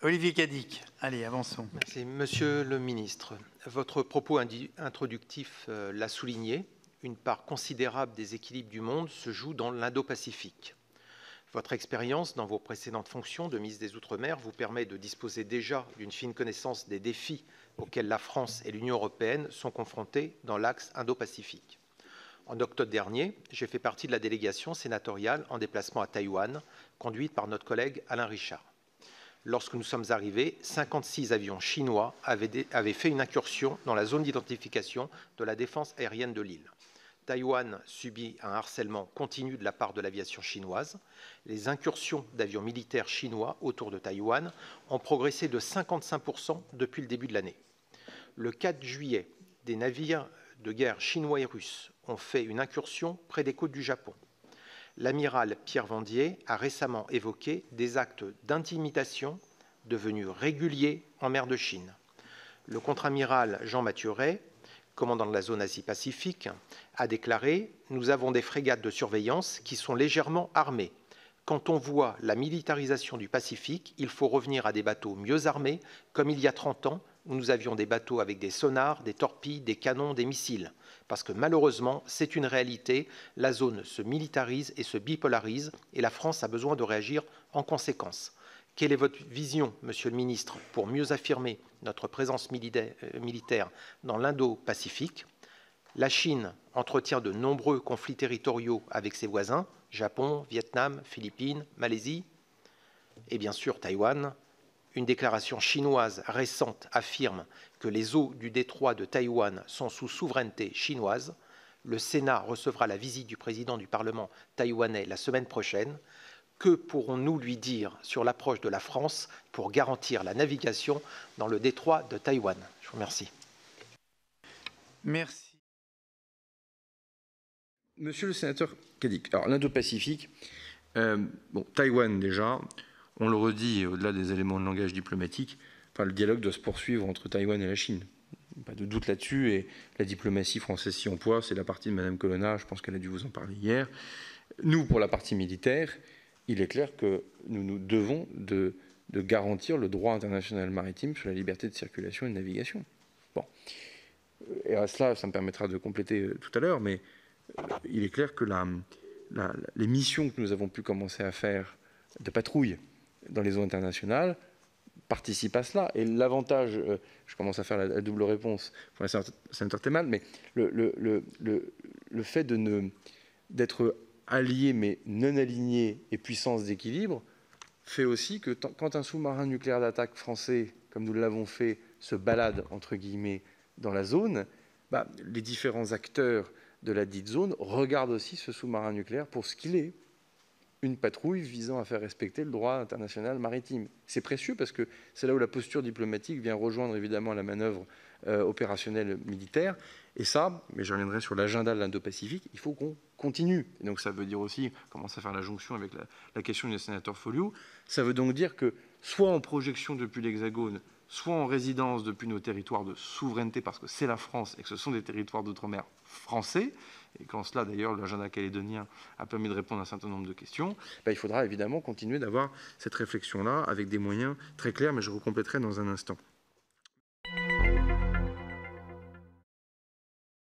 Olivier Cadic. Allez, avançons. Merci. Monsieur le ministre, votre propos introductif l'a souligné. Une part considérable des équilibres du monde se joue dans l'Indo-Pacifique. Votre expérience dans vos précédentes fonctions de ministre des Outre-mer vous permet de disposer déjà d'une fine connaissance des défis auxquels la France et l'Union européenne sont confrontés dans l'axe Indo-Pacifique. En octobre dernier, j'ai fait partie de la délégation sénatoriale en déplacement à Taïwan, conduite par notre collègue Alain Richard. Lorsque nous sommes arrivés, 56 avions chinois avaient fait une incursion dans la zone d'identification de la défense aérienne de l'île. Taïwan subit un harcèlement continu de la part de l'aviation chinoise. Les incursions d'avions militaires chinois autour de Taïwan ont progressé de 55% depuis le début de l'année. Le 4 juillet, des navires de guerre chinois et russes ont fait une incursion près des côtes du Japon. L'amiral Pierre Vendier a récemment évoqué des actes d'intimidation devenus réguliers en mer de Chine. Le contre-amiral Jean Mathuret, commandant de la zone Asie-Pacifique, a déclaré « Nous avons des frégates de surveillance qui sont légèrement armées. Quand on voit la militarisation du Pacifique, il faut revenir à des bateaux mieux armés, comme il y a 30 ans, où nous avions des bateaux avec des sonars, des torpilles, des canons, des missiles. Parce que malheureusement, c'est une réalité, la zone se militarise et se bipolarise, et la France a besoin de réagir en conséquence. Quelle est votre vision, Monsieur le Ministre, pour mieux affirmer notre présence militaire dans l'Indo-Pacifique? La Chine entretient de nombreux conflits territoriaux avec ses voisins, Japon, Vietnam, Philippines, Malaisie, et bien sûr Taïwan. Une déclaration chinoise récente affirme que les eaux du détroit de Taïwan sont sous souveraineté chinoise. Le Sénat recevra la visite du président du Parlement taïwanais la semaine prochaine. Que pourrons-nous lui dire sur l'approche de la France pour garantir la navigation dans le détroit de Taïwan? Je vous remercie. Merci. Monsieur le sénateur Cadic, alors l'Indo-Pacifique, Taïwan déjà, on le redit au-delà des éléments de langage diplomatique, le dialogue doit se poursuivre entre Taïwan et la Chine. Pas de doute là-dessus, et la diplomatie française s'y emploie, c'est la partie de Mme Colonna, je pense qu'elle a dû vous en parler hier. Nous, pour la partie militaire, il est clair que nous devons de garantir le droit international maritime sur la liberté de circulation et de navigation. Bon. Et à cela, ça me permettra de compléter tout à l'heure, mais il est clair que les missions que nous avons pu commencer à faire de patrouille dans les eaux internationales participent à cela. Et l'avantage, je commence à faire la double réponse pour la sénateur Thémal, mais le fait d'être allié mais non aligné et puissance d'équilibre fait aussi que quand un sous-marin nucléaire d'attaque français, comme nous l'avons fait, se balade entre guillemets dans la zone, les différents acteurs de la dite zone regardent aussi ce sous-marin nucléaire pour ce qu'il est, une patrouille visant à faire respecter le droit international maritime. C'est précieux parce que c'est là où la posture diplomatique vient rejoindre évidemment la manœuvre opérationnelle militaire. Et ça, mais je reviendrai sur l'agenda de l'Indo-Pacifique, il faut qu'on continue. Et donc ça veut dire aussi, commencer à faire la jonction avec la question du sénateur Folliot, ça veut donc dire que soit en projection depuis l'Hexagone, soit en résidence depuis nos territoires de souveraineté, parce que c'est la France et que ce sont des territoires d'outre-mer français, et qu'en cela d'ailleurs l'agenda calédonien a permis de répondre à un certain nombre de questions, il faudra évidemment continuer d'avoir cette réflexion-là avec des moyens très clairs, mais je vous compléterai dans un instant.